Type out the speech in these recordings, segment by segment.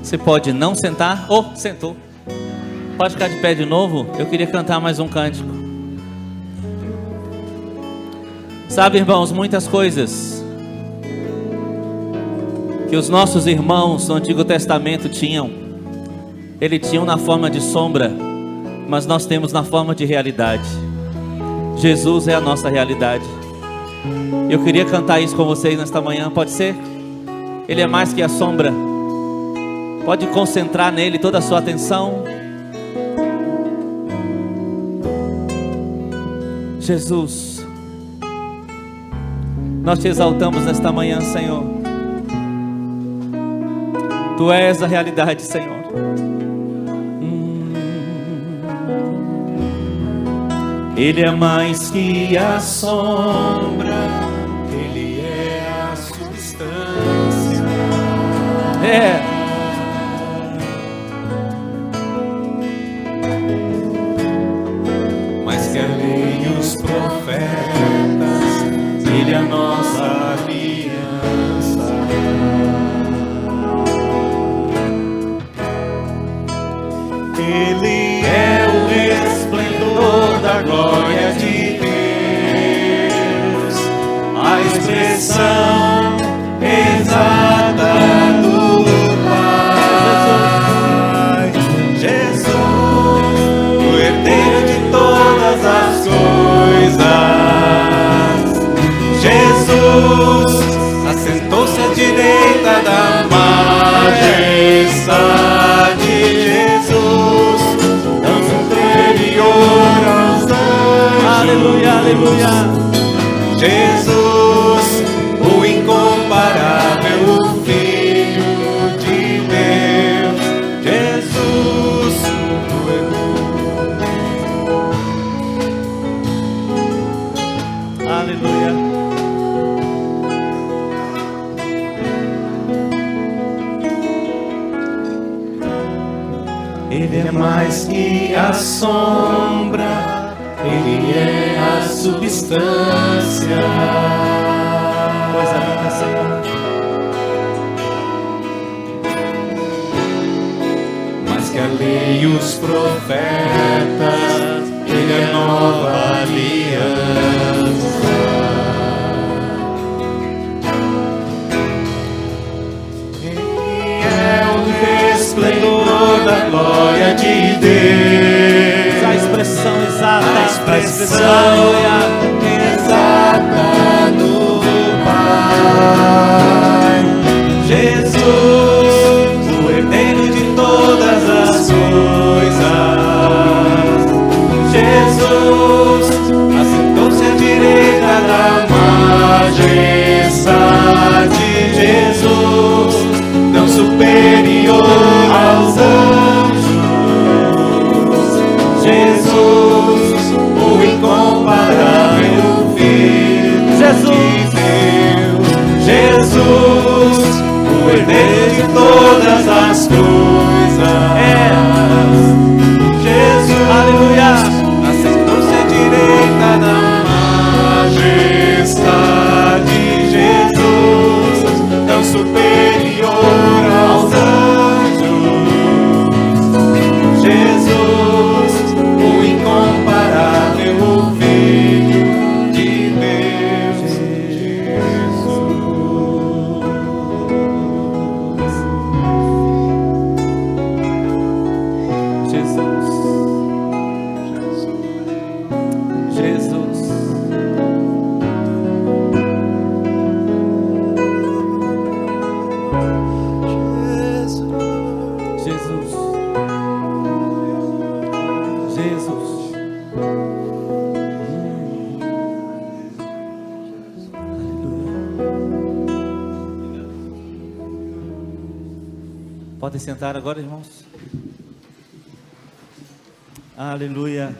Você pode não sentar, ou sentou. Pode ficar de pé de novo. Eu queria cantar mais um cântico. Sabe, irmãos, muitas coisas que os nossos irmãos no Antigo Testamento tinham, eles tinham na forma de sombra, mas nós temos na forma de realidade. Jesus é a nossa realidade. Eu queria cantar isso com vocês nesta manhã, pode ser? Ele é mais que a sombra. Pode concentrar nele toda a sua atenção. Jesus, nós te exaltamos nesta manhã, Senhor. Tu és a realidade, Senhor. Ele é mais que a sombra, Ele é a substância. Mais que a lei e os profetas, Ele é a nossa aliança. Ele é o resplendor da glória de Deus, a expressão exata do Pai. Jesus, o herdeiro de todas as coisas. Jesus assentou-se à direita da majestade. Jesus, tão superior aos anjos. Aleluia, aleluia. Jesus, o incomparável, o Filho de Deus. Jesus, Aleluia. Ele é mais que a sombra, Ele é a substância. Coisa linda, Senhor. Mais que a lei e os profetas, Ele é nova aliança. Ele é o resplendor da glória de Deus, A expressão exata, a expressão exata do Pai. Jesus, o herdeiro de todas as coisas. Jesus assentou-se à direita da majestade. Jesus, tão superior aos anjos. Jesus, o incomparável Filho de Deus. Jesus, o herdeiro de todas as coisas. Jesus, Aleluia. assentou-se à direita da majestade. Jesus, tão superior aos anjos. Jesus, o incomparável, o Filho de Deus. Jesus. Jesus. Jesus. Jesus. Podem sentar agora, irmãos. Aleluia.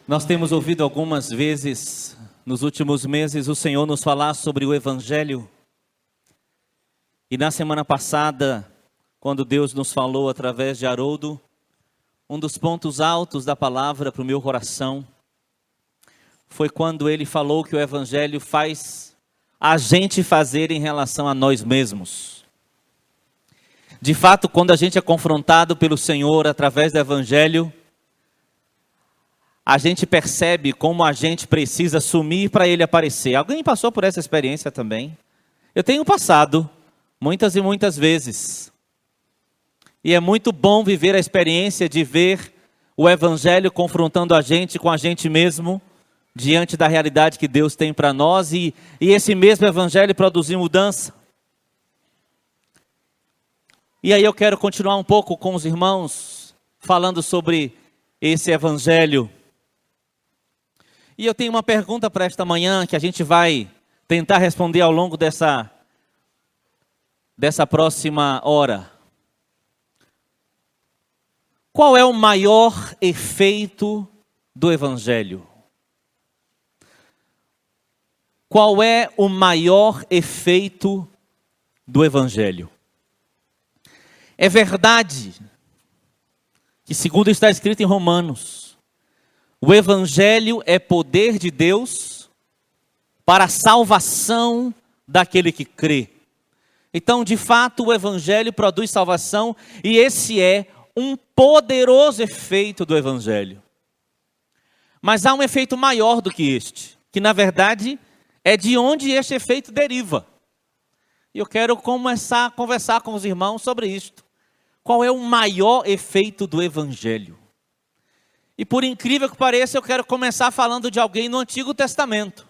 Nós temos ouvido algumas vezes nos últimos meses o Senhor nos falar sobre o Evangelho. E na semana passada, quando Deus nos falou através de Haroldo, um dos pontos altos da palavra para o meu coração foi quando ele falou que o Evangelho faz a gente fazer em relação a nós mesmos. De fato, quando a gente é confrontado pelo Senhor através do Evangelho, a gente percebe como a gente precisa sumir para Ele aparecer. Alguém passou por essa experiência também? Eu tenho passado, muitas e muitas vezes. E é muito bom viver a experiência de ver o Evangelho confrontando a gente com a gente mesmo, diante da realidade que Deus tem para nós, e esse mesmo Evangelho produzir mudança. E aí eu quero continuar um pouco com os irmãos, falando sobre esse Evangelho. E eu tenho uma pergunta para esta manhã, que a gente vai tentar responder ao longo dessa próxima hora. Qual é o maior efeito do Evangelho? Qual é o maior efeito do Evangelho? É verdade que, segundo está escrito em Romanos, o Evangelho é poder de Deus para a salvação daquele que crê. Então, de fato, o Evangelho produz salvação, e esse é um poderoso efeito do Evangelho. Mas há um efeito maior do que este, que na verdade é de onde este efeito deriva. E eu quero começar a conversar com os irmãos sobre isto. Qual é o maior efeito do Evangelho? E por incrível que pareça, eu quero começar falando de alguém no Antigo Testamento,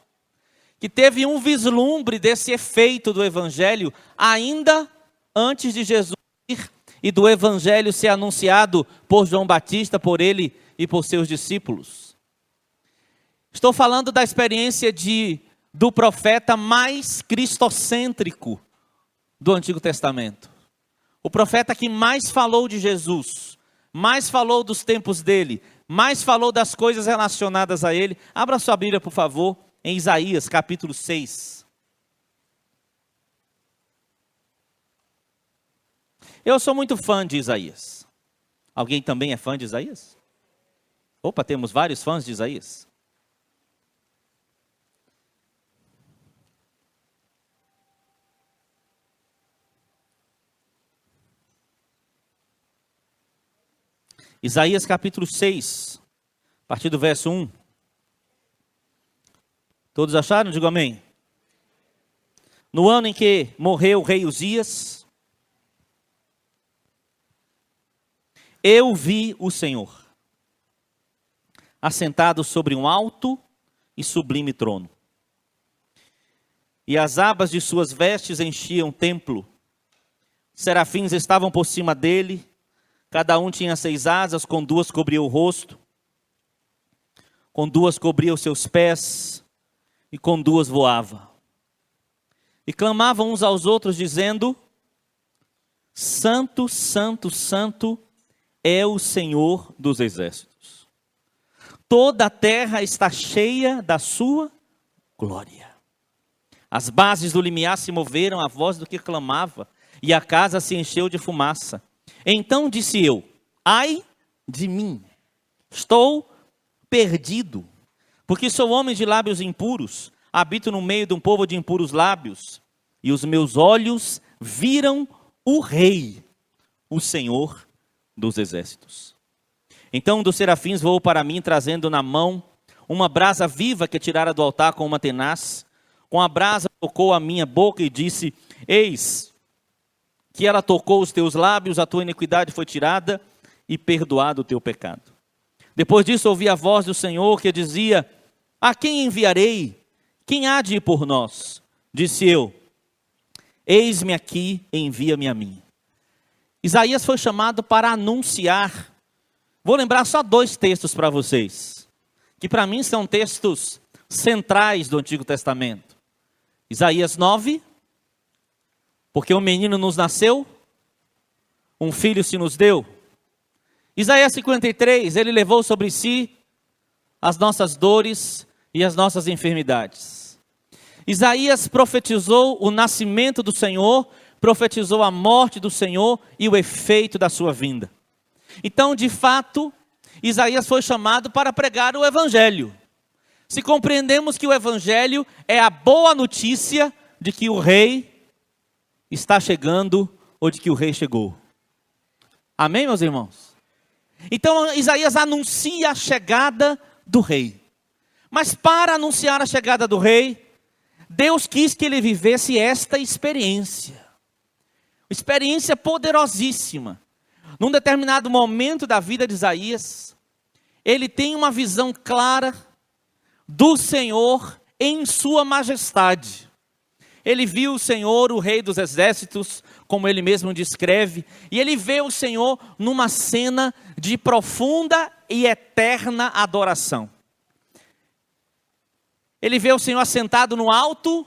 que teve um vislumbre desse efeito do Evangelho ainda antes de Jesus ir e do Evangelho ser anunciado por João Batista, por ele e por seus discípulos. Estou falando da experiência do profeta mais cristocêntrico do Antigo Testamento. O profeta que mais falou de Jesus, mais falou dos tempos dele, mais falou das coisas relacionadas a ele. Abra sua Bíblia, por favor, em Isaías, capítulo 6. Eu sou muito fã de Isaías. Alguém também é fã de Isaías? Opa, temos vários fãs de Isaías. Isaías capítulo 6, a partir do verso 1. Todos acharam? Digo amém. No ano em que morreu o rei Uzias, eu vi o Senhor assentado sobre um alto e sublime trono. E as abas de suas vestes enchiam o templo. Serafins estavam por cima dele. Cada um tinha 6 asas, com 2 cobria o rosto, com 2 cobria os seus pés, e com 2 voava. E clamavam uns aos outros, dizendo: Santo, Santo, Santo é o Senhor dos exércitos. Toda a terra está cheia da sua glória. As bases do limiar se moveram à voz do que clamava, e a casa se encheu de fumaça. Então disse eu: ai de mim, estou perdido, porque sou homem de lábios impuros, habito no meio de um povo de impuros lábios, e os meus olhos viram o Rei, o Senhor dos exércitos. Então um dos serafins voou para mim, trazendo na mão uma brasa viva que tirara do altar com uma tenaz. Com a brasa tocou a minha boca e disse: eis que ela tocou os teus lábios, a tua iniquidade foi tirada e perdoado o teu pecado. Depois disso ouvi a voz do Senhor que dizia: a quem enviarei? Quem há de ir por nós? Disse eu: eis-me aqui, envia-me a mim. Isaías foi chamado para anunciar. Vou lembrar só 2 textos para vocês, que para mim são textos centrais do Antigo Testamento. Isaías 9, porque um menino nos nasceu, um filho se nos deu. Isaías 53, ele levou sobre si as nossas dores e as nossas enfermidades. Isaías profetizou o nascimento do Senhor, profetizou a morte do Senhor e o efeito da sua vinda. Então, de fato, Isaías foi chamado para pregar o Evangelho. se compreendemos que o Evangelho é a boa notícia de que o rei está chegando ou de que o rei chegou. Amém, meus irmãos? Então Isaías anuncia a chegada do rei. Mas para anunciar a chegada do rei, Deus quis que ele vivesse esta experiência. Experiência poderosíssima. Num determinado momento da vida de Isaías, ele tem uma visão clara do Senhor em sua majestade. Ele viu o Senhor, o Rei dos Exércitos, como ele mesmo descreve, e ele vê o Senhor numa cena de profunda e eterna adoração. Ele vê o Senhor assentado no alto.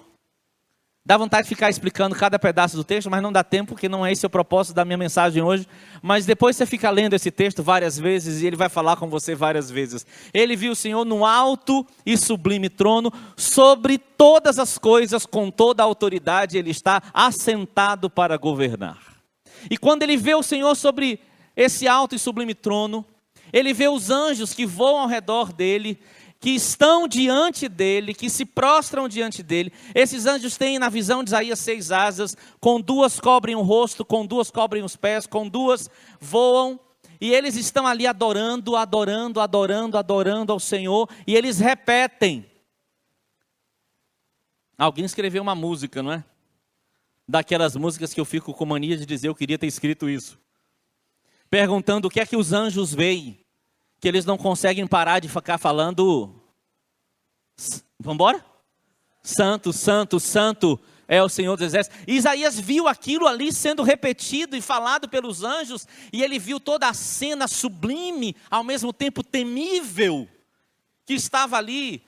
Dá vontade de ficar explicando cada pedaço do texto, mas não dá tempo, porque não é esse o propósito da minha mensagem hoje. Mas depois você fica lendo esse texto várias vezes e ele vai falar com você várias vezes. Ele viu o Senhor no alto e sublime trono, sobre todas as coisas, com toda a autoridade, ele está assentado para governar. E quando ele vê o Senhor sobre esse alto e sublime trono, ele vê os anjos que voam ao redor dele, que estão diante dele, que se prostram diante dele. Esses anjos têm, na visão de Isaías, 6 asas, com 2 cobrem o rosto, com 2 cobrem os pés, com 2 voam, e eles estão ali adorando, adorando, adorando, adorando ao Senhor, e eles repetem. Alguém escreveu uma música, não é? Daquelas músicas que eu fico com mania de dizer, eu queria ter escrito isso. Perguntando o que é que os anjos veem, que eles não conseguem parar de ficar falando. Vamos embora? Santo, santo, santo é o Senhor dos Exércitos. Isaías viu aquilo ali sendo repetido e falado pelos anjos, e ele viu toda a cena sublime, ao mesmo tempo temível, que estava ali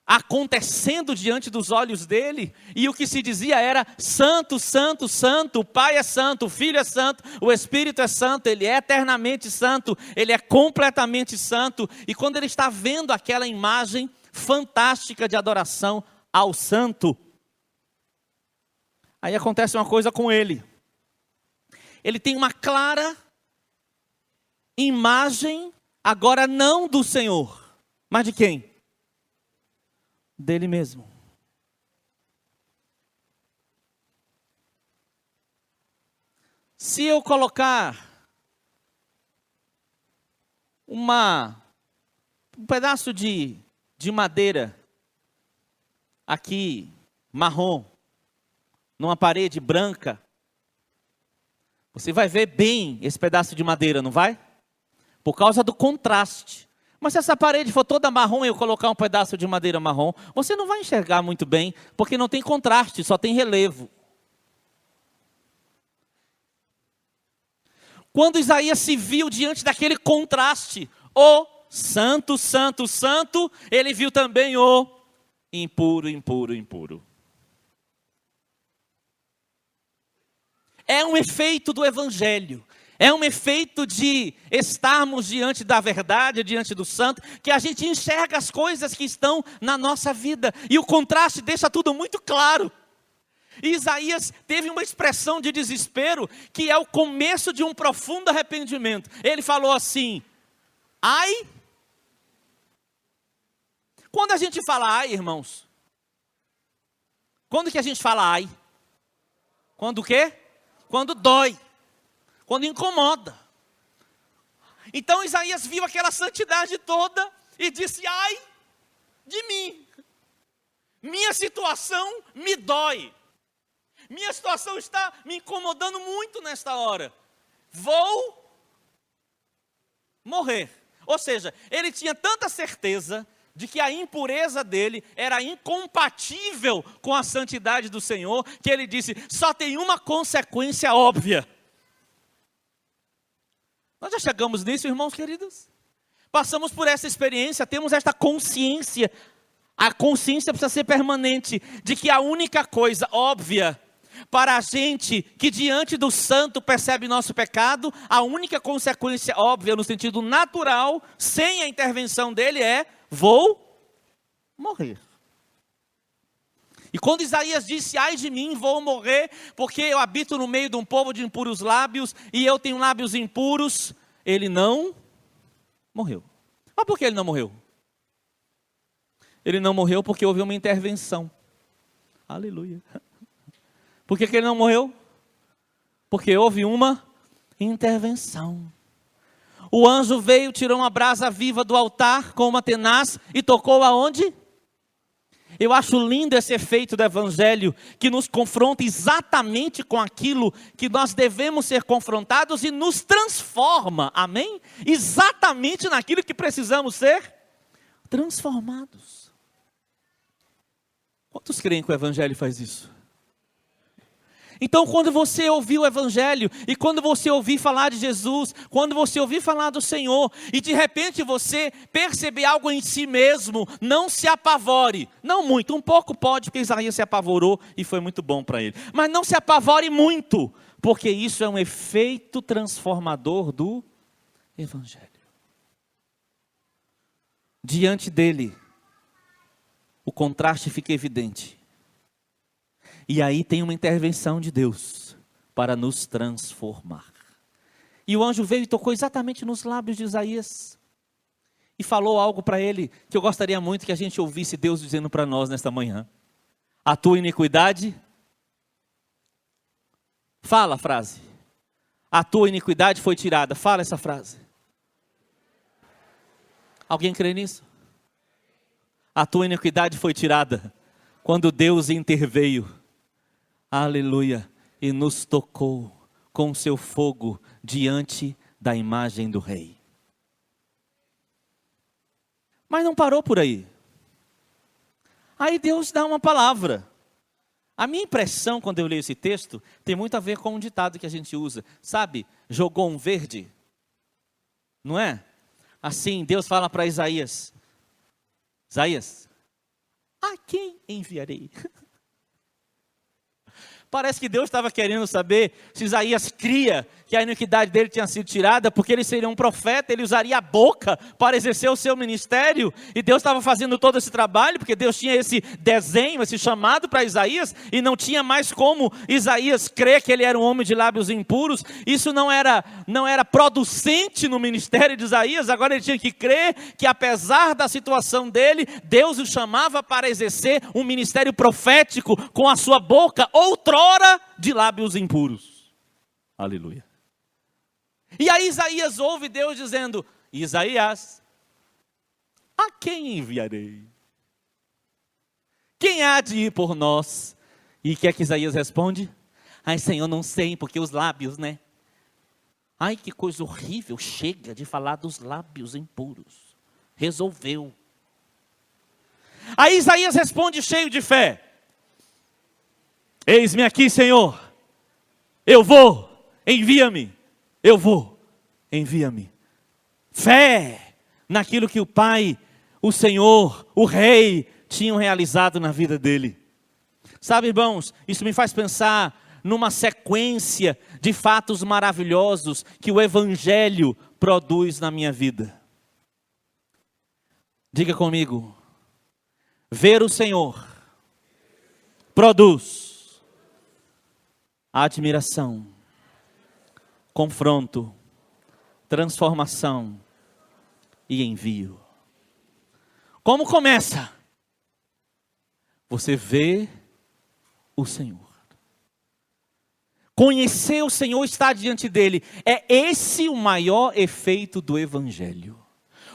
acontecendo diante dos olhos dele, e o que se dizia era: santo, santo, santo, o Pai é santo, o Filho é santo, o Espírito é santo, ele é eternamente santo, ele é completamente santo. E quando ele está vendo aquela imagem fantástica de adoração ao santo, aí acontece uma coisa com ele. Ele tem uma clara imagem, agora não do Senhor, mas de quem? Dele mesmo. Se eu colocar um pedaço de madeira aqui, marrom, numa parede branca, você vai ver bem esse pedaço de madeira, não vai? Por causa do contraste. Mas se essa parede for toda marrom e eu colocar um pedaço de madeira marrom, você não vai enxergar muito bem, porque não tem contraste, só tem relevo. Quando Isaías se viu diante daquele contraste, o santo, santo, santo, ele viu também o impuro, impuro, impuro. É um efeito do Evangelho. É um efeito de estarmos diante da verdade, diante do santo, que a gente enxerga as coisas que estão na nossa vida. E o contraste deixa tudo muito claro. E Isaías teve uma expressão de desespero, que é o começo de um profundo arrependimento. Ele falou assim: ai. Quando a gente fala ai, irmãos? Quando que a gente fala ai? Quando o quê? Quando dói. Quando incomoda. Então Isaías viu aquela santidade toda e disse: ai de mim, minha situação me dói, minha situação está me incomodando muito nesta hora, vou morrer. Ou seja, ele tinha tanta certeza de que a impureza dele era incompatível com a santidade do Senhor, que ele disse: só tem uma consequência óbvia. Nós já chegamos nisso, irmãos queridos? Passamos por essa experiência, temos esta consciência. A consciência precisa ser permanente, de que a única coisa óbvia para a gente que diante do santo percebe nosso pecado, a única consequência óbvia no sentido natural, sem a intervenção dele, é: vou morrer. E quando Isaías disse: ai de mim, vou morrer, porque eu habito no meio de um povo de impuros lábios, e eu tenho lábios impuros, ele não morreu. Mas por que ele não morreu? Ele não morreu porque houve uma intervenção. Aleluia. Por que ele não morreu? Porque houve uma intervenção. O anjo veio, tirou uma brasa viva do altar com uma tenaz e tocou aonde? Eu acho lindo esse efeito do evangelho, que nos confronta exatamente com aquilo que nós devemos ser confrontados e nos transforma, amém? Exatamente naquilo que precisamos ser transformados. Quantos creem que o evangelho faz isso? Então, quando você ouvir o evangelho, e quando você ouvir falar de Jesus, quando você ouvir falar do Senhor, e de repente você perceber algo em si mesmo, não se apavore. Não muito, um pouco pode, porque Isaías se apavorou e foi muito bom para ele. Mas não se apavore muito, porque isso é um efeito transformador do evangelho. Diante dele, o contraste fica evidente. E aí tem uma intervenção de Deus para nos transformar. E o anjo veio e tocou exatamente nos lábios de Isaías. E falou algo para ele que eu gostaria muito que a gente ouvisse Deus dizendo para nós nesta manhã. A tua iniquidade... Fala a frase. A tua iniquidade foi tirada. Fala essa frase. Alguém crê nisso? A tua iniquidade foi tirada quando Deus interveio. Aleluia, e nos tocou com seu fogo diante da imagem do rei. Mas não parou por aí. Aí Deus dá uma palavra. A minha impressão quando eu leio esse texto tem muito a ver com um ditado que a gente usa. Sabe, jogou um verde? Não é? Assim, Deus fala para Isaías. Isaías, a quem enviarei? Parece que Deus estava querendo saber se Isaías cria que a iniquidade dele tinha sido tirada, porque ele seria um profeta, ele usaria a boca para exercer o seu ministério, e Deus estava fazendo todo esse trabalho, porque Deus tinha esse desenho, esse chamado para Isaías, e não tinha mais como Isaías crer que ele era um homem de lábios impuros. Isso não era producente no ministério de Isaías. Agora ele tinha que crer que apesar da situação dele, Deus o chamava para exercer um ministério profético com a sua boca, outrora de lábios impuros. Aleluia. E aí Isaías ouve Deus dizendo: Isaías, a quem enviarei? Quem há de ir por nós? E o que é que Isaías responde? Ai, Senhor, não sei, porque os lábios, né? Ai, que coisa horrível, chega de falar dos lábios impuros. Resolveu. Aí Isaías responde cheio de fé: eis-me aqui, Senhor, eu vou, envia-me. Eu vou, envia-me. Fé naquilo que o Pai, o Senhor, o Rei tinham realizado na vida dele. Sabe, irmãos, isso me faz pensar numa sequência de fatos maravilhosos que o Evangelho produz na minha vida. Diga comigo: ver o Senhor produz admiração, confronto, transformação e envio. Como começa? Você vê o Senhor. Conhecer o Senhor, estar diante dele. É esse o maior efeito do Evangelho.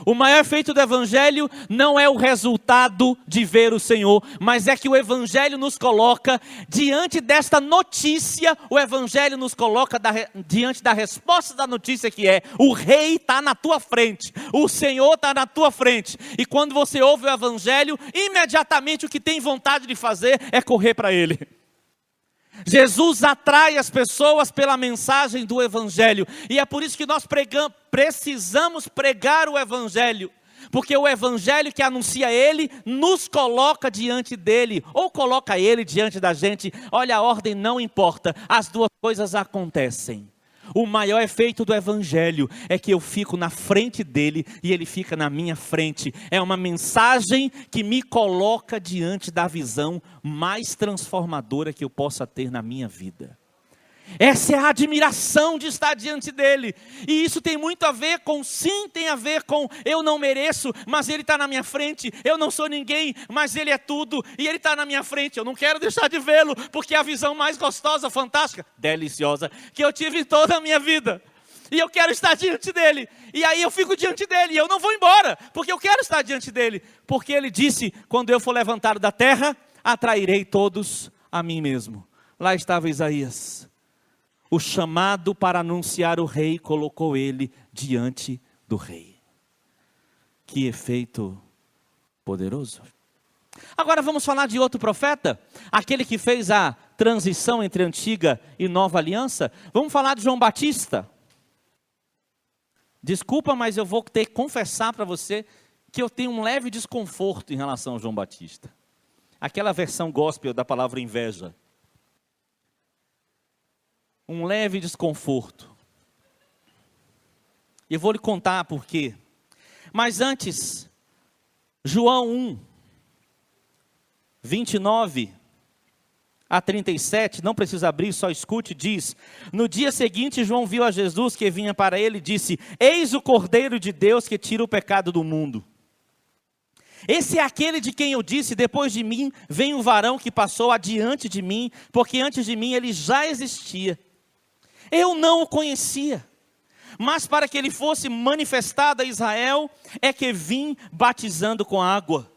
O maior efeito do Evangelho não é o resultado de ver o Senhor, mas é que o Evangelho nos coloca diante desta notícia. O Evangelho nos coloca diante da resposta da notícia, que é: o Rei está na tua frente, o Senhor está na tua frente. E quando você ouve o Evangelho, imediatamente o que tem vontade de fazer é correr para Ele. Jesus atrai as pessoas pela mensagem do Evangelho. E é por isso que nós precisamos pregar o Evangelho. Porque o Evangelho que anuncia Ele, nos coloca diante dEle. Ou coloca Ele diante da gente. Olha, a ordem não importa. As duas coisas acontecem. O maior efeito do Evangelho é que eu fico na frente dele e ele fica na minha frente. É uma mensagem que me coloca diante da visão mais transformadora que eu possa ter na minha vida. Essa é a admiração de estar diante dele. E isso tem muito a ver com, sim, tem a ver com eu não mereço, mas ele está na minha frente. Eu não sou ninguém, mas ele é tudo. E ele está na minha frente. Eu não quero deixar de vê-lo, porque é a visão mais gostosa, fantástica, deliciosa, que eu tive em toda a minha vida. E eu quero estar diante dele. E aí eu fico diante dele. E eu não vou embora, porque eu quero estar diante dele. Porque ele disse, quando eu for levantado da terra, atrairei todos a mim mesmo. Lá estava Isaías. O chamado para anunciar o rei colocou ele diante do rei. Que efeito poderoso. Agora vamos falar de outro profeta, aquele que fez a transição entre antiga e nova aliança. Vamos falar de João Batista. Desculpa, mas eu vou ter que confessar para você que eu tenho um leve desconforto em relação ao João Batista. Aquela versão gospel da palavra inveja. Um leve desconforto. E eu vou lhe contar por quê. Mas antes, João 1, 29 a 37, não precisa abrir, só escute, diz: no dia seguinte João viu a Jesus que vinha para ele e disse: eis o Cordeiro de Deus que tira o pecado do mundo. Esse é aquele de quem eu disse, depois de mim vem o varão que passou adiante de mim, porque antes de mim ele já existia. Eu não o conhecia, mas para que ele fosse manifestado a Israel, é que vim batizando com água.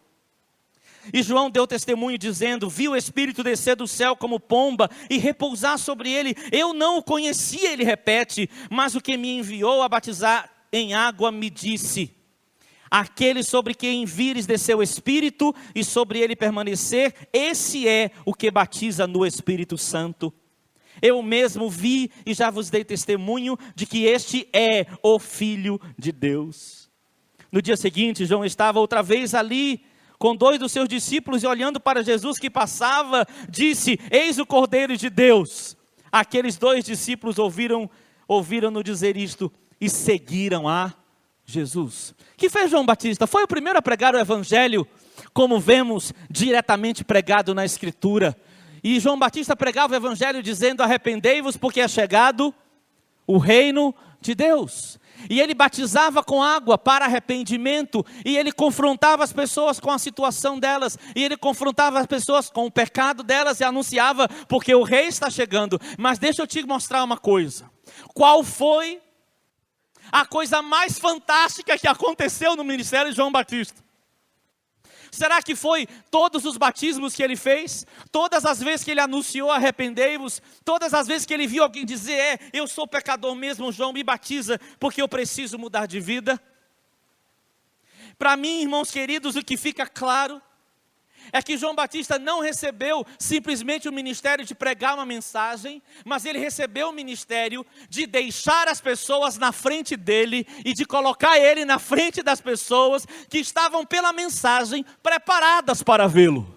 E João deu testemunho dizendo: vi o Espírito descer do céu como pomba e repousar sobre ele. Eu não o conhecia, ele repete, mas o que me enviou a batizar em água me disse: aquele sobre quem vires descer o Espírito e sobre ele permanecer, esse é o que batiza no Espírito Santo. Eu mesmo vi e já vos dei testemunho de que este é o Filho de Deus. No dia seguinte, João estava outra vez ali, com 2 dos seus discípulos, e olhando para Jesus que passava, disse: eis o Cordeiro de Deus. Aqueles 2 discípulos ouviram-no dizer isto e seguiram a Jesus. Que fez João Batista? Foi o primeiro a pregar o Evangelho, como vemos diretamente pregado na Escritura. E João Batista pregava o Evangelho dizendo: arrependei-vos porque é chegado o reino de Deus. E ele batizava com água para arrependimento, e ele confrontava as pessoas com a situação delas, e ele confrontava as pessoas com o pecado delas e anunciava: porque o rei está chegando. Mas deixa eu te mostrar uma coisa. Qual foi a coisa mais fantástica que aconteceu no ministério de João Batista? Será que foi todos os batismos que ele fez? Todas as vezes que ele anunciou: arrependei-vos? Todas as vezes que ele viu alguém dizer: eu sou pecador mesmo, João, me batiza, porque eu preciso mudar de vida? Para mim, irmãos queridos, o que fica claro é que João Batista não recebeu simplesmente o ministério de pregar uma mensagem, mas ele recebeu o ministério de deixar as pessoas na frente dele e de colocar ele na frente das pessoas que estavam pela mensagem preparadas para vê-lo.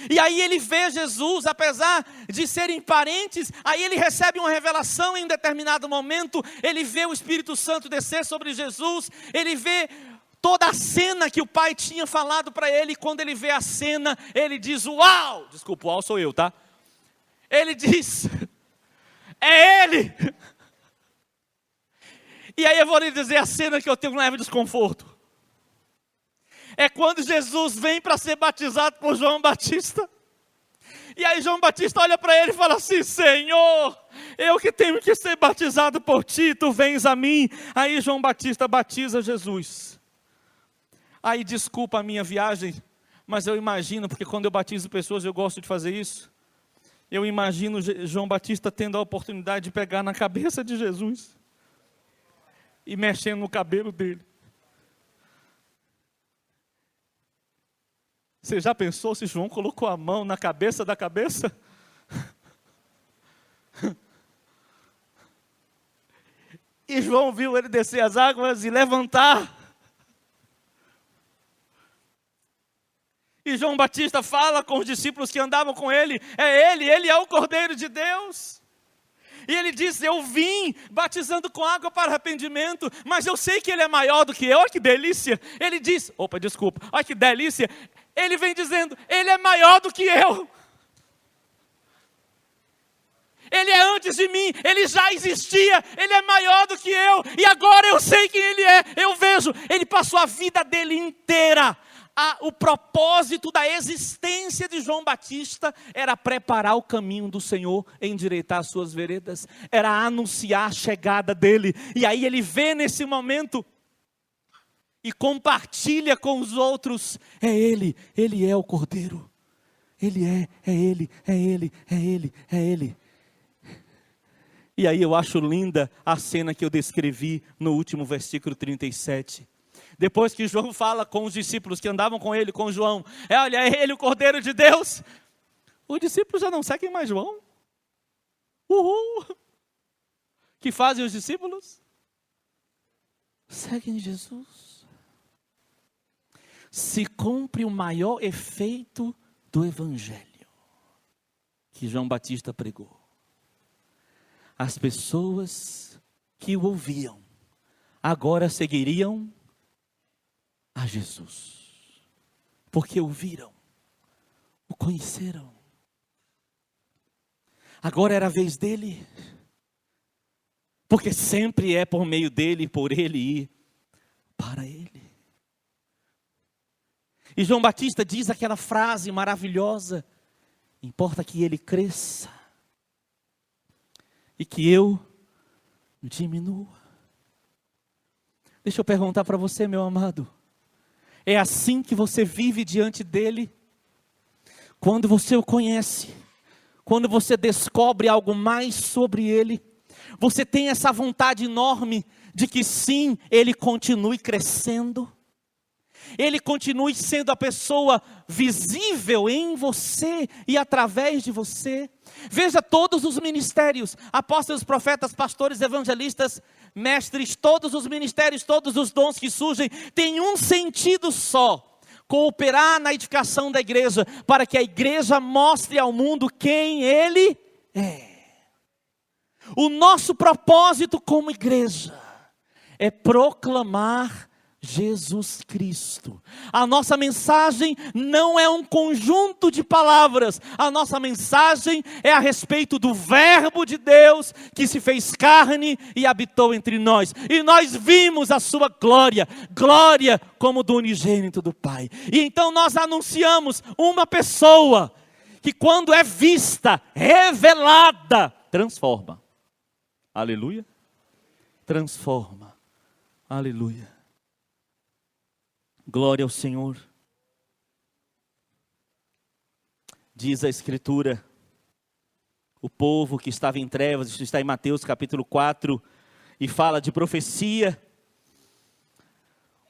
E aí ele vê Jesus, apesar de serem parentes, aí ele recebe uma revelação em um determinado momento, ele vê o Espírito Santo descer sobre Jesus, ele vê toda a cena que o pai tinha falado para ele. Quando ele vê a cena, ele diz: uau! Desculpa, uau sou eu, tá? Ele diz: é ele! E aí eu vou lhe dizer a cena que eu tenho um leve desconforto. É quando Jesus vem para ser batizado por João Batista. E aí João Batista olha para ele e fala assim: Senhor, eu que tenho que ser batizado por ti, tu vens a mim. Aí João Batista batiza Jesus. Aí desculpa a minha viagem, mas eu imagino, porque quando eu batizo pessoas eu gosto de fazer isso. Eu imagino João Batista tendo a oportunidade de pegar na cabeça de Jesus e mexendo no cabelo dele. Você já pensou se João colocou a mão na cabeça da cabeça? E João viu ele descer as águas e levantar. E João Batista fala com os discípulos que andavam com ele: ele é o Cordeiro de Deus. E ele diz: eu vim batizando com água para arrependimento, mas eu sei que ele é maior do que eu. Olha que delícia. Ele diz, olha que delícia. Ele vem dizendo: ele é maior do que eu. Ele é antes de mim, Ele já existia, Ele é maior do que eu, e agora eu sei quem Ele é, eu vejo, Ele passou a vida dele inteira. O propósito da existência de João Batista era preparar o caminho do Senhor, endireitar as suas veredas, era anunciar a chegada dele, e aí ele vê nesse momento, e compartilha com os outros, é Ele é o Cordeiro, Ele é Ele, é Ele, é Ele, é Ele. E aí eu acho linda a cena que eu descrevi no último versículo 37. Depois que João fala com os discípulos que andavam com ele, com João, olha, é Ele o Cordeiro de Deus. Os discípulos já não seguem mais João. Uhul! Que fazem os discípulos? Seguem Jesus. Se cumpre o maior efeito do Evangelho que João Batista pregou. As pessoas que o ouviam, agora seguiriam a Jesus, porque o viram, o conheceram. Agora era a vez dele, porque sempre é por meio dele, por ele e para ele. E João Batista diz aquela frase maravilhosa: importa que ele cresça e que eu diminua. Deixa eu perguntar para você, meu amado, é assim que você vive diante dele? Quando você o conhece, quando você descobre algo mais sobre ele, você tem essa vontade enorme de que sim, ele continue crescendo, ele continue sendo a pessoa visível em você e através de você. Veja todos os ministérios, apóstolos, profetas, pastores, evangelistas, mestres, todos os ministérios, todos os dons que surgem, têm um sentido só: cooperar na edificação da igreja, para que a igreja mostre ao mundo quem ele é. O nosso propósito como igreja é proclamar Jesus Cristo. A nossa mensagem não é um conjunto de palavras, a nossa mensagem é a respeito do Verbo de Deus que se fez carne e habitou entre nós, e nós vimos a sua glória, glória como do unigênito do Pai. E então nós anunciamos uma pessoa que, quando é vista, revelada, transforma. Aleluia. Transforma. Aleluia. Glória ao Senhor. Diz a Escritura, o povo que estava em trevas, isso está em Mateus capítulo 4, e fala de profecia.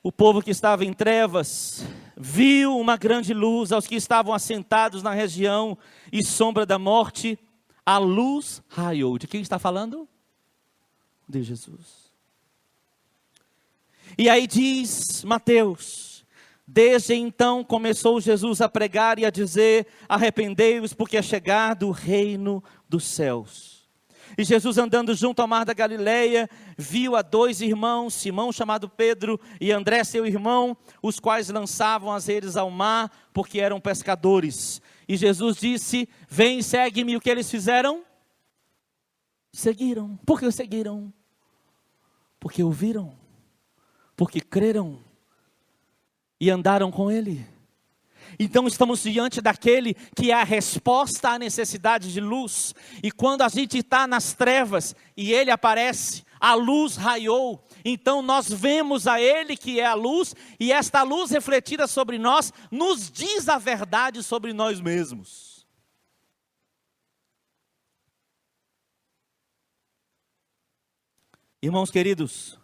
O povo que estava em trevas viu uma grande luz. Aos que estavam assentados na região e sombra da morte, a luz raiou. De quem está falando? De Jesus. E aí diz Mateus: desde então começou Jesus a pregar e a dizer: arrependei-vos, porque é chegado o reino dos céus. E Jesus, andando junto ao mar da Galileia, viu a dois irmãos, Simão chamado Pedro e André seu irmão, os quais lançavam as redes ao mar, porque eram pescadores. E Jesus disse: vem e segue-me. O que eles fizeram? Seguiram. Por que seguiram? Porque ouviram, porque creram e andaram com ele. Então estamos diante daquele que é a resposta à necessidade de luz. E quando a gente está nas trevas e ele aparece, a luz raiou. Então nós vemos a ele que é a luz, e esta luz refletida sobre nós nos diz a verdade sobre nós mesmos. Irmãos queridos,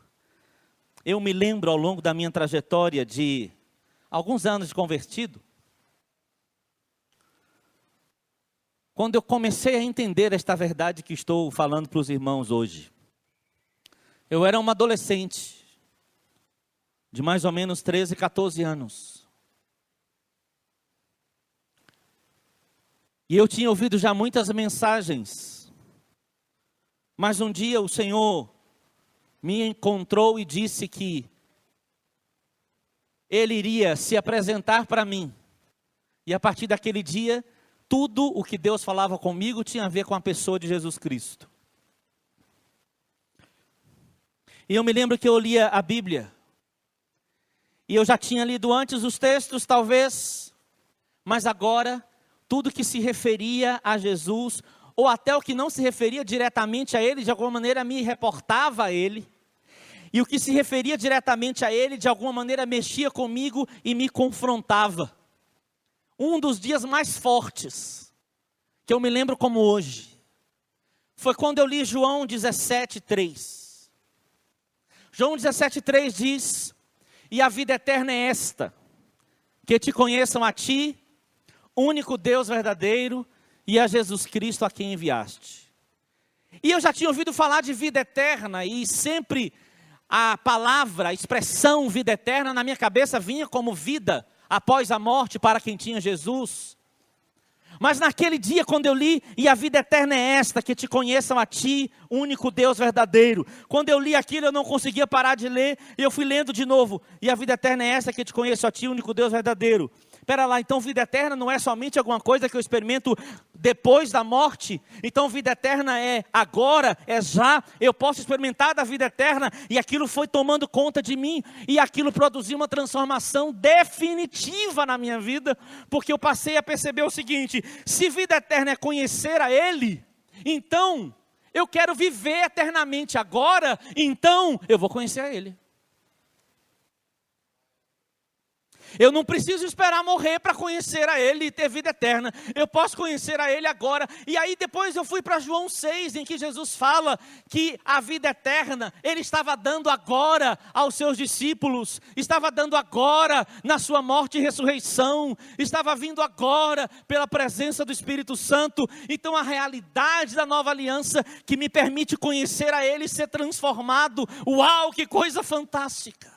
eu me lembro ao longo da minha trajetória de alguns anos de convertido, quando eu comecei a entender esta verdade que estou falando para os irmãos hoje. Eu era uma adolescente, de mais ou menos 13, 14 anos. E eu tinha ouvido já muitas mensagens, mas um dia o Senhor me encontrou e disse que Ele iria se apresentar para mim. E a partir daquele dia, tudo o que Deus falava comigo tinha a ver com a pessoa de Jesus Cristo. E eu me lembro que eu lia a Bíblia, e eu já tinha lido antes os textos, talvez, mas agora, tudo que se referia a Jesus, ou até o que não se referia diretamente a Ele, de alguma maneira me reportava a Ele, e o que se referia diretamente a Ele, de alguma maneira mexia comigo e me confrontava. Um dos dias mais fortes, que eu me lembro como hoje, foi quando eu li João 17:3. João 17:3 diz: e a vida eterna é esta, que te conheçam a ti, único Deus verdadeiro, e a Jesus Cristo a quem enviaste. E eu já tinha ouvido falar de vida eterna, e sempre a palavra, a expressão vida eterna na minha cabeça vinha como vida após a morte para quem tinha Jesus. Mas naquele dia, quando eu li, e a vida eterna é esta, que te conheçam a ti, único Deus verdadeiro. Quando eu li aquilo, eu não conseguia parar de ler, e eu fui lendo de novo. E a vida eterna é esta, que te conheço a ti, único Deus verdadeiro. Espera lá, então vida eterna não é somente alguma coisa que eu experimento depois da morte. Então vida eterna é agora, é já. Eu posso experimentar da vida eterna, e aquilo foi tomando conta de mim, e aquilo produziu uma transformação definitiva na minha vida, porque eu passei a perceber o seguinte: se vida eterna é conhecer a Ele, então eu quero viver eternamente agora, então eu vou conhecer a Ele. Eu não preciso esperar morrer para conhecer a Ele e ter vida eterna. Eu posso conhecer a Ele agora. E aí depois eu fui para João 6, em que Jesus fala que a vida eterna Ele estava dando agora aos seus discípulos. Estava dando agora na sua morte e ressurreição. Estava vindo agora pela presença do Espírito Santo. Então a realidade da nova aliança que me permite conhecer a Ele e ser transformado. Uau, que coisa fantástica!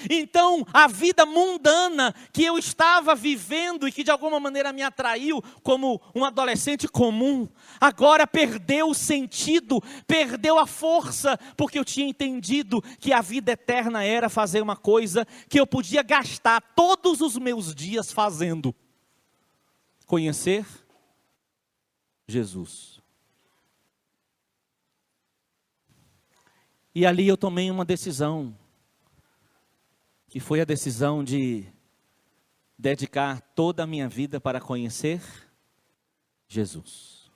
Então, a vida mundana que eu estava vivendo e que de alguma maneira me atraiu como um adolescente comum, agora perdeu o sentido, perdeu a força, porque eu tinha entendido que a vida eterna era fazer uma coisa que eu podia gastar todos os meus dias fazendo: conhecer Jesus. E ali eu tomei uma decisão, que foi a decisão de dedicar toda a minha vida para conhecer Jesus.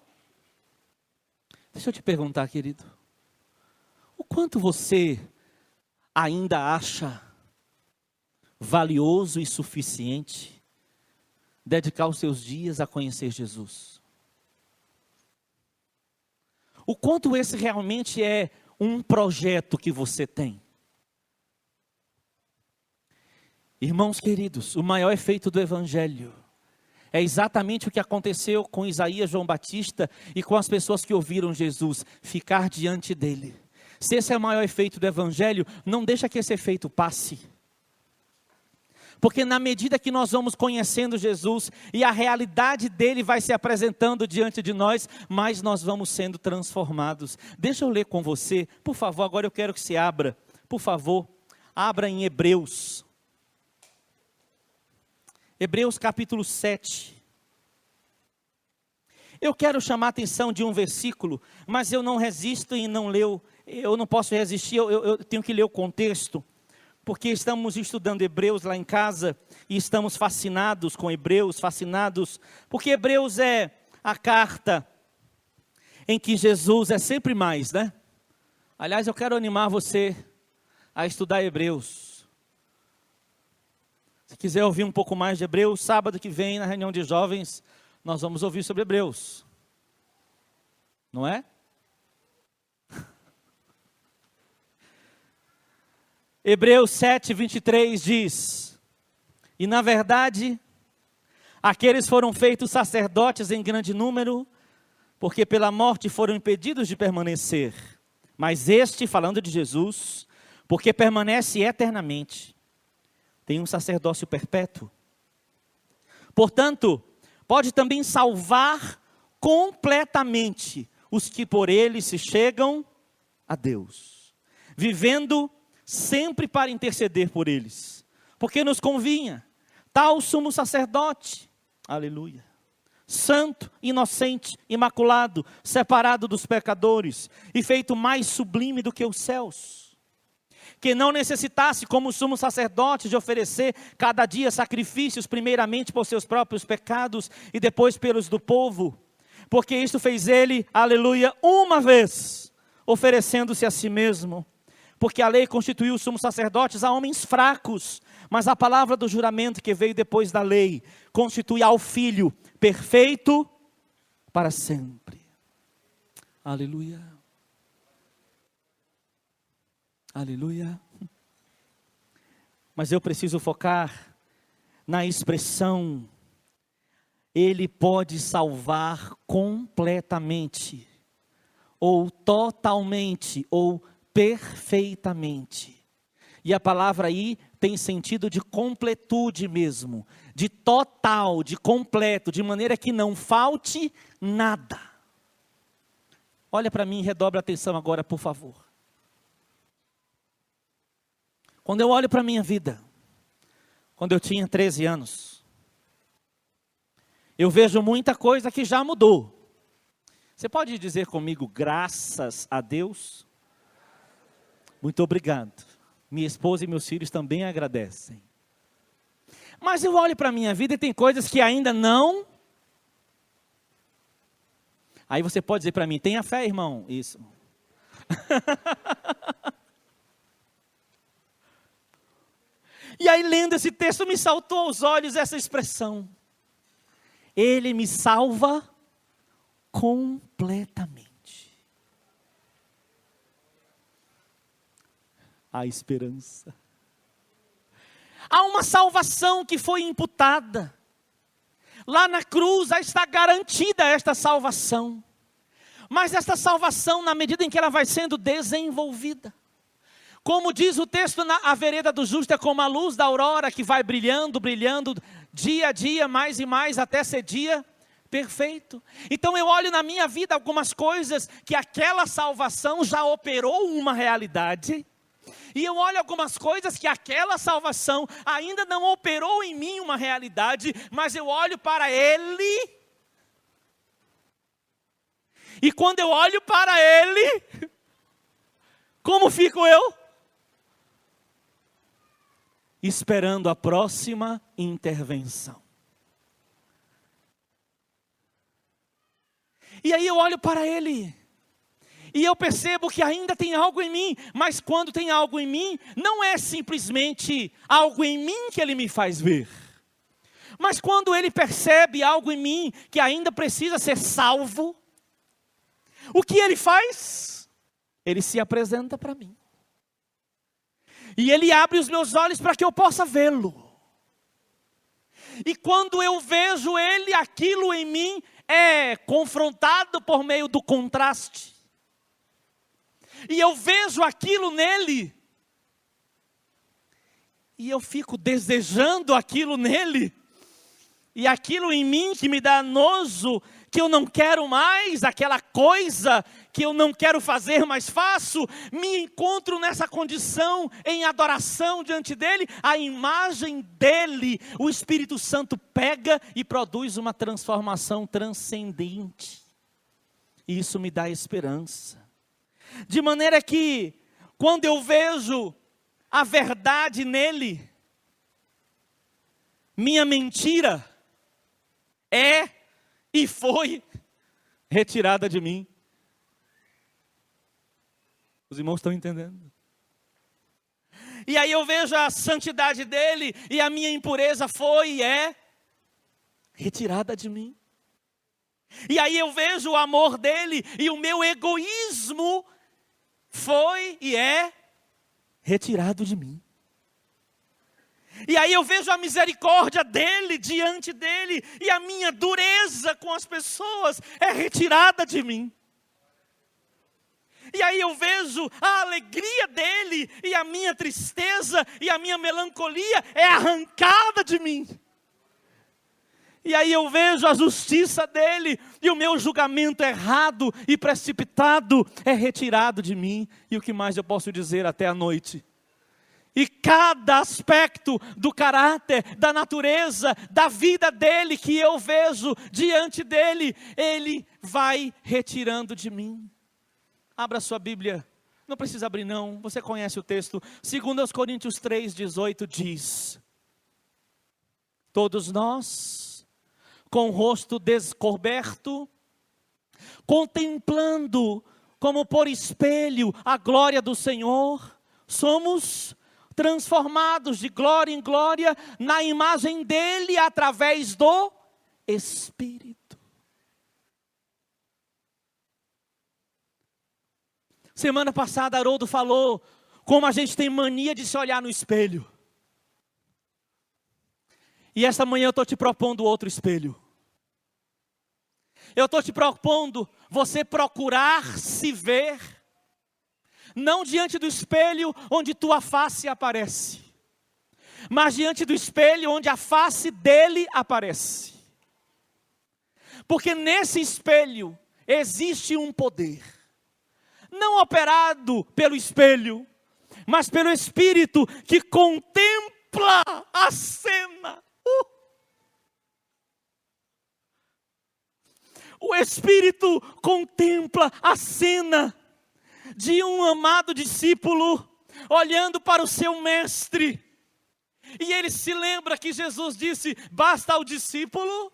Deixa eu te perguntar, querido, o quanto você ainda acha valioso e suficiente dedicar os seus dias a conhecer Jesus? O quanto esse realmente é um projeto que você tem? Irmãos queridos, o maior efeito do Evangelho é exatamente o que aconteceu com Isaías, João Batista e com as pessoas que ouviram Jesus: ficar diante dele. Se esse é o maior efeito do Evangelho, não deixa que esse efeito passe. Porque na medida que nós vamos conhecendo Jesus e a realidade dele vai se apresentando diante de nós, mais nós vamos sendo transformados. Deixa eu ler com você, por favor, agora eu quero que você abra, por favor, abra em Hebreus. Hebreus capítulo 7. Eu quero chamar a atenção de um versículo, mas eu não resisto em não ler, eu não posso resistir, eu tenho que ler o contexto, porque estamos estudando Hebreus lá em casa, e estamos fascinados com Hebreus, porque Hebreus é a carta em que Jesus é sempre mais, né? Aliás, eu quero animar você a estudar Hebreus. Se quiser ouvir um pouco mais de Hebreus, sábado que vem, na reunião de jovens, nós vamos ouvir sobre Hebreus. Não é? Hebreus 7:23 diz: e na verdade, aqueles foram feitos sacerdotes em grande número, porque pela morte foram impedidos de permanecer. Mas este, falando de Jesus, porque permanece eternamente, tem um sacerdócio perpétuo. Portanto, pode também salvar completamente os que por ele se chegam a Deus, vivendo sempre para interceder por eles, porque nos convinha tal sumo sacerdote, aleluia, santo, inocente, imaculado, separado dos pecadores e feito mais sublime do que os céus, que não necessitasse, como sumo sacerdote, de oferecer cada dia sacrifícios, primeiramente por seus próprios pecados e depois pelos do povo, porque isto fez ele, aleluia, uma vez, oferecendo-se a si mesmo, porque a lei constituiu sumos sacerdotes a homens fracos, mas a palavra do juramento que veio depois da lei, constitui ao Filho perfeito para sempre. Aleluia. Aleluia. Mas eu preciso focar na expressão, Ele pode salvar completamente, ou totalmente, ou perfeitamente. E a palavra aí tem sentido de completude mesmo, de total, de completo, de maneira que não falte nada. Olha para mim e redobre a atenção agora, por favor. Quando eu olho para a minha vida, quando eu tinha 13 anos, eu vejo muita coisa que já mudou. Você pode dizer comigo, graças a Deus? Muito obrigado. Minha esposa e meus filhos também agradecem. Mas eu olho para a minha vida e tem coisas que ainda não. Aí você pode dizer para mim, tenha fé, irmão. Isso. E aí, lendo esse texto, me saltou aos olhos essa expressão. Ele me salva completamente. A esperança. Há uma salvação que foi imputada. Lá na cruz já está garantida esta salvação. Mas esta salvação, na medida em que ela vai sendo desenvolvida, como diz o texto, a vereda do justo é como a luz da aurora que vai brilhando, brilhando, dia a dia, mais e mais, até ser dia perfeito. Então eu olho na minha vida algumas coisas que aquela salvação já operou uma realidade, e eu olho algumas coisas que aquela salvação ainda não operou em mim uma realidade, mas eu olho para Ele, e quando eu olho para Ele, como fico eu? Esperando a próxima intervenção. E aí eu olho para Ele, e eu percebo que ainda tem algo em mim, mas quando tem algo em mim, não é simplesmente algo em mim que Ele me faz ver. Mas quando Ele percebe algo em mim que ainda precisa ser salvo, o que Ele faz? Ele se apresenta para mim. E Ele abre os meus olhos para que eu possa vê-lo. E quando eu vejo Ele, aquilo em mim é confrontado por meio do contraste. E eu vejo aquilo nele, e eu fico desejando aquilo nele, e aquilo em mim que me dá nojo, que eu não quero mais, aquela coisa que eu não quero fazer, mas faço, me encontro nessa condição, em adoração diante dele, a imagem dele, o Espírito Santo pega e produz uma transformação transcendente, e isso me dá esperança. De maneira que, quando eu vejo a verdade nele, minha mentira é e foi retirada de mim. Os irmãos estão entendendo? E aí eu vejo a santidade dele e a minha impureza foi e é retirada de mim. E aí eu vejo o amor dele e o meu egoísmo foi e é retirado de mim. E aí eu vejo a misericórdia dele diante dele, e a minha dureza com as pessoas é retirada de mim. E aí eu vejo a alegria dele, e a minha tristeza e a minha melancolia é arrancada de mim. E aí eu vejo a justiça dele, e o meu julgamento errado e precipitado é retirado de mim. E o que mais eu posso dizer até a noite? E cada aspecto do caráter, da natureza, da vida dele que eu vejo diante dele, ele vai retirando de mim. Abra sua Bíblia, não precisa abrir não, você conhece o texto. 2 Coríntios 3,18 diz: todos nós, com o rosto descoberto, contemplando como por espelho a glória do Senhor, somos transformados de glória em glória na imagem dele através do Espírito. Semana passada Haroldo falou como a gente tem mania de se olhar no espelho. E essa manhã eu estou te propondo outro espelho. Eu estou te propondo você procurar se ver, não diante do espelho onde tua face aparece, mas diante do espelho onde a face dele aparece. Porque nesse espelho existe um poder, não operado pelo espelho, mas pelo Espírito que contempla a cena. O Espírito contempla a cena de um amado discípulo olhando para o seu mestre. E ele se lembra que Jesus disse: basta ao discípulo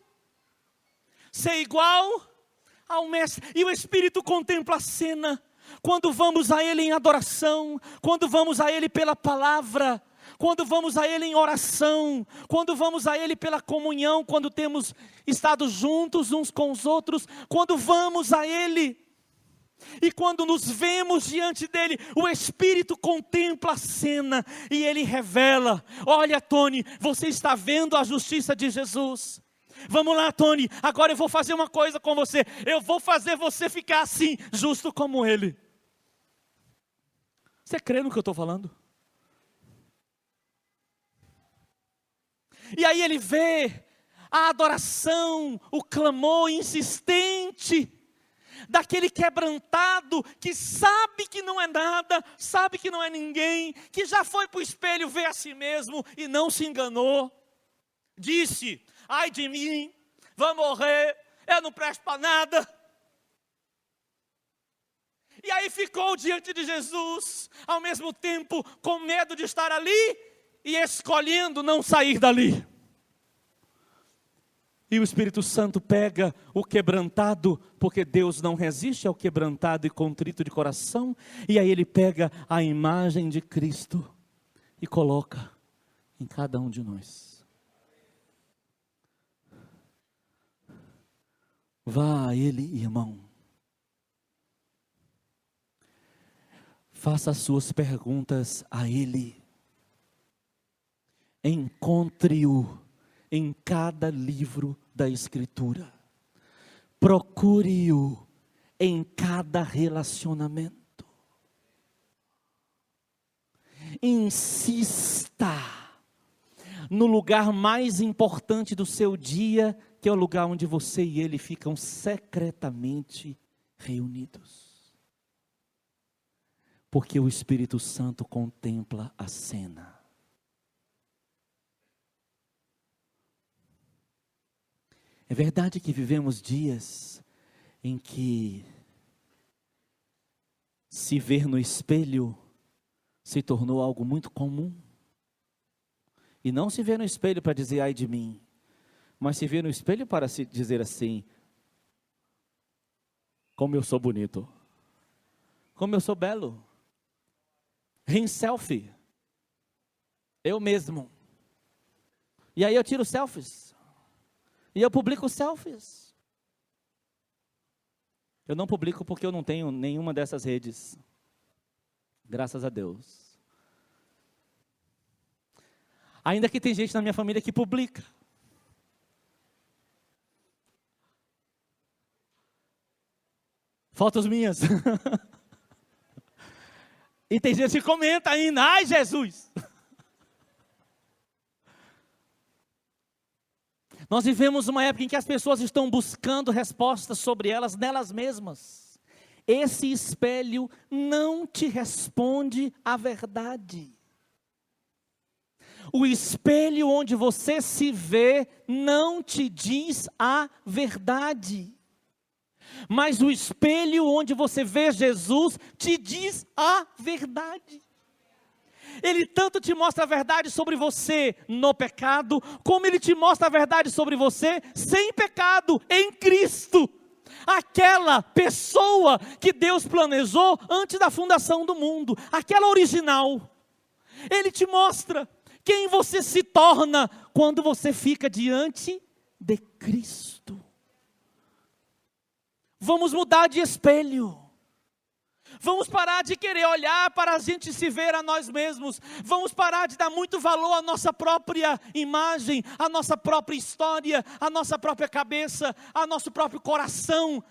ser igual ao mestre. E o Espírito contempla a cena quando vamos a ele em adoração, quando vamos a ele pela palavra, quando vamos a ele em oração, quando vamos a ele pela comunhão, quando temos estado juntos uns com os outros, quando vamos a ele e quando nos vemos diante dele, o Espírito contempla a cena e ele revela: olha, Tony, você está vendo a justiça de Jesus? Vamos lá, Tony, agora eu vou fazer uma coisa com você, eu vou fazer você ficar assim, justo como ele. Você crê no que eu estou falando? E aí ele vê a adoração, o clamor insistente daquele quebrantado que sabe que não é nada, sabe que não é ninguém, que já foi para o espelho ver a si mesmo e não se enganou. Disse: ai de mim, vou morrer, eu não presto para nada. E aí ficou diante de Jesus, ao mesmo tempo com medo de estar ali e escolhendo não sair dali. E o Espírito Santo pega o quebrantado, porque Deus não resiste ao quebrantado e contrito de coração. E aí ele pega a imagem de Cristo e coloca em cada um de nós. Vá a ele, irmão. Faça as suas perguntas a ele. Encontre-o em cada livro da Escritura. Procure-o em cada relacionamento. Insista no lugar mais importante do seu dia, que é o lugar onde você e ele ficam secretamente reunidos. Porque o Espírito Santo contempla a cena. É verdade que vivemos dias em que se ver no espelho se tornou algo muito comum. E não se ver no espelho para dizer ai de mim, mas se ver no espelho para se dizer assim: como eu sou bonito, como eu sou belo. Em selfie, eu mesmo. E aí eu tiro selfies. E eu publico selfies. Eu não publico porque eu não tenho nenhuma dessas redes. Graças a Deus. Ainda que tem gente na minha família que publica. Fotos minhas. E tem gente que comenta ainda: ai Jesus. Nós vivemos uma época em que as pessoas estão buscando respostas sobre elas, nelas mesmas. Esse espelho não te responde a verdade. o espelho onde você se vê não te diz a verdade. Mas o espelho onde você vê Jesus te diz a verdade. Ele tanto te mostra a verdade sobre você no pecado, como Ele te mostra a verdade sobre você sem pecado, em Cristo. Aquela pessoa que Deus planejou antes da fundação do mundo, aquela original. Ele te mostra quem você se torna quando você fica diante de Cristo. Vamos mudar de espelho. Vamos parar de querer olhar para a gente se ver a nós mesmos. Vamos parar de dar muito valor à nossa própria imagem, à nossa própria história, à nossa própria cabeça, ao nosso próprio coração.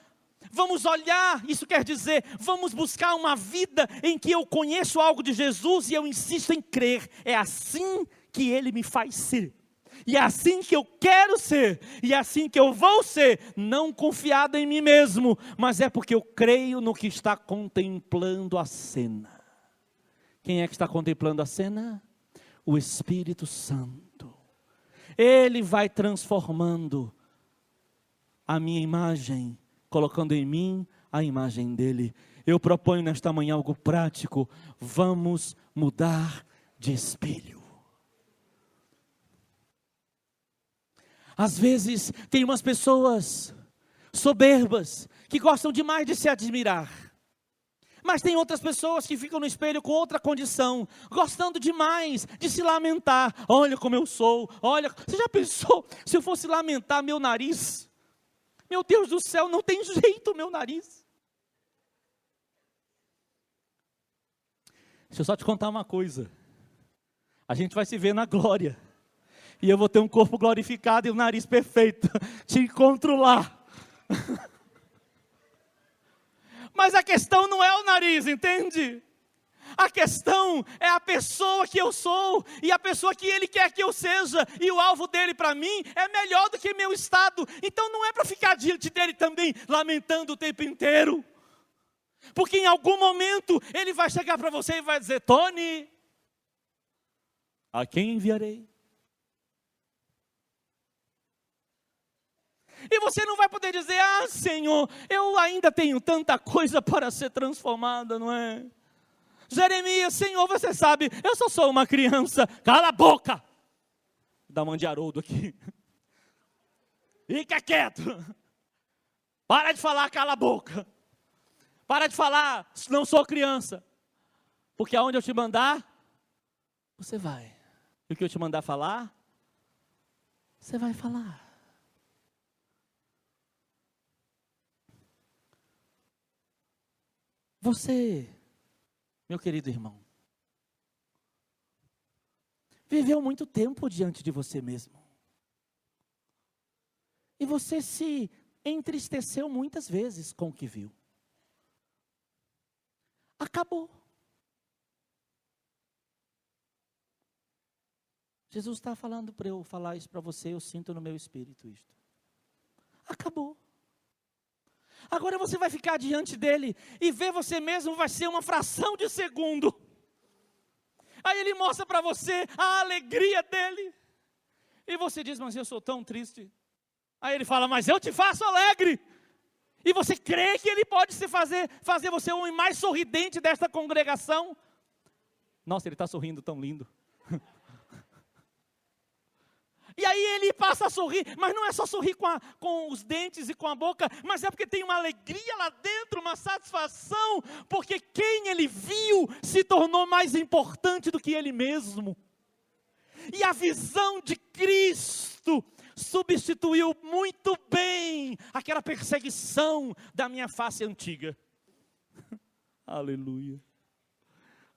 Vamos olhar, isso quer dizer, vamos buscar uma vida em que eu conheço algo de Jesus e eu insisto em crer. É assim que Ele me faz ser. E é assim que eu quero ser, e é assim que eu vou ser, não confiado em mim mesmo, mas é porque eu creio no que está contemplando a cena. Quem é que está contemplando a cena? O Espírito Santo. Ele vai transformando a minha imagem, colocando em mim a imagem dele. Eu proponho nesta manhã algo prático, vamos mudar de espelho. Às vezes, tem umas pessoas soberbas, que gostam demais de se admirar. Mas tem outras pessoas que ficam no espelho com outra condição, gostando demais de se lamentar. Olha como eu sou, olha. Você já pensou, se eu fosse lamentar meu nariz? Meu Deus do céu, não tem jeito o meu nariz. Deixa eu só te contar uma coisa. A gente vai se ver na glória. E eu vou ter um corpo glorificado e um nariz perfeito. Te encontro lá. Mas a questão não é o nariz, entende? A questão é a pessoa que eu sou. E a pessoa que Ele quer que eu seja. E o alvo dele para mim é melhor do que meu estado. Então não é para ficar diante dele também lamentando o tempo inteiro. Porque em algum momento Ele vai chegar para você e vai dizer: Tony, a quem enviarei? E você não vai poder dizer: ah, Senhor, eu ainda tenho tanta coisa para ser transformada, não é? Jeremias, Senhor, você sabe, eu só sou uma criança. Cala a boca! Dá uma de Haroldo aqui. Fica quieto. Para de falar, cala a boca. Para de falar, não sou criança. Porque aonde eu te mandar, você vai. E o que eu te mandar falar, você vai falar. Você, meu querido irmão, viveu muito tempo diante de você mesmo. E você se entristeceu muitas vezes com o que viu. Acabou. Jesus está falando para eu falar isso para você, eu sinto no meu espírito isto. Acabou. Agora você vai ficar diante dele e ver você mesmo vai ser uma fração de segundo. Aí ele mostra para você a alegria dele. E você diz: mas eu sou tão triste. Aí ele fala: mas eu te faço alegre. E você crê que ele pode fazer você o homem mais sorridente desta congregação? Nossa, ele está sorrindo tão lindo. E aí ele passa a sorrir, mas não é só sorrir com os dentes e com a boca, mas é porque tem uma alegria lá dentro, uma satisfação, porque quem ele viu se tornou mais importante do que ele mesmo. E a visão de Cristo substituiu muito bem aquela perseguição da minha face antiga. Aleluia.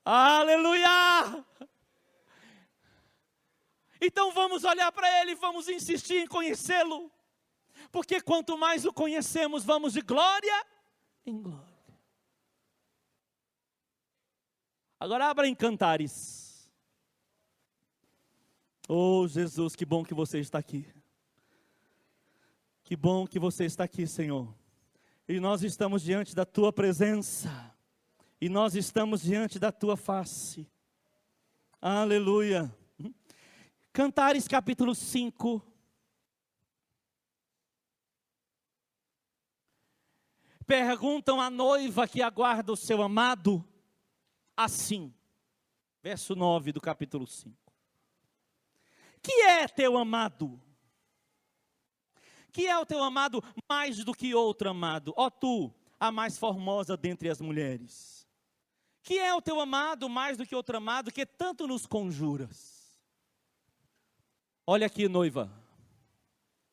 Aleluia! Então vamos olhar para Ele, vamos insistir em conhecê-lo. Porque quanto mais o conhecemos, vamos de glória em glória. Agora abra em Cantares. Oh Jesus, que bom que você está aqui. Que bom que você está aqui, Senhor. E nós estamos diante da Tua presença. E nós estamos diante da Tua face. Aleluia. Cantares capítulo 5. Perguntam à noiva que aguarda o seu amado assim. Verso 9 do capítulo 5. Que é teu amado? Que é o teu amado mais do que outro amado? Ó tu, a mais formosa dentre as mulheres. Que é o teu amado mais do que outro amado, que tanto nos conjuras? Olha aqui, noiva.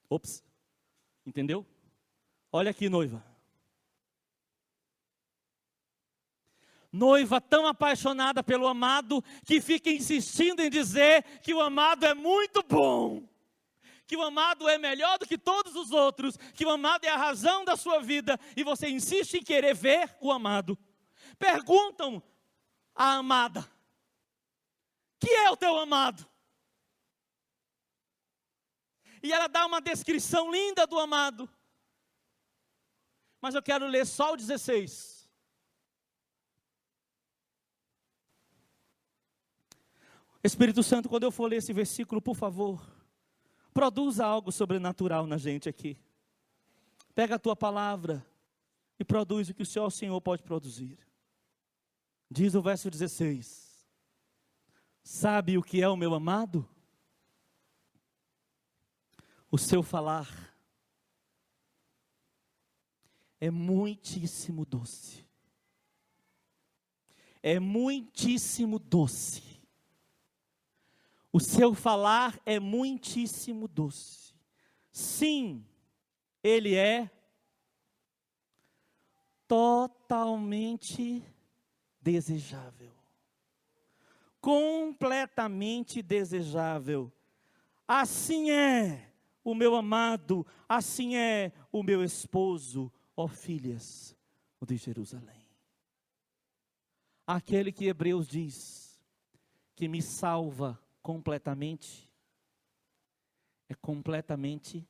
Ops, entendeu? Olha aqui, noiva. Noiva tão apaixonada pelo amado, que fica insistindo em dizer que o amado é muito bom, que o amado é melhor do que todos os outros, que o amado é a razão da sua vida, e você insiste em querer ver o amado. Perguntam à amada: que é o teu amado? E ela dá uma descrição linda do amado. Mas eu quero ler só o 16. Espírito Santo, quando eu for ler esse versículo, por favor, produza algo sobrenatural na gente aqui. Pega a tua palavra e produz o que o Senhor pode produzir. Diz o verso 16: sabe o que é o meu amado? O seu falar é muitíssimo doce. É muitíssimo doce. O seu falar é muitíssimo doce. Sim, ele é totalmente desejável. Completamente desejável. Assim é o meu amado, assim é o meu esposo, ó filhas de Jerusalém. Aquele que Hebreus diz que me salva completamente, é completamente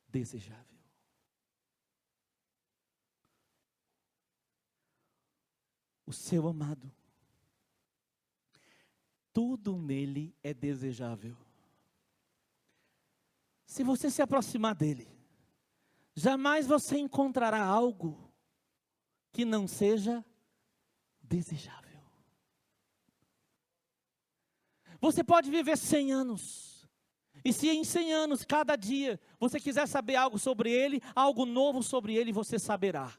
desejável. O seu amado, tudo nele é desejável. Se você se aproximar dele, jamais você encontrará algo que não seja desejável. Você pode viver 100 anos, e se em 100 anos, cada dia, você quiser saber algo sobre ele, algo novo sobre ele, você saberá.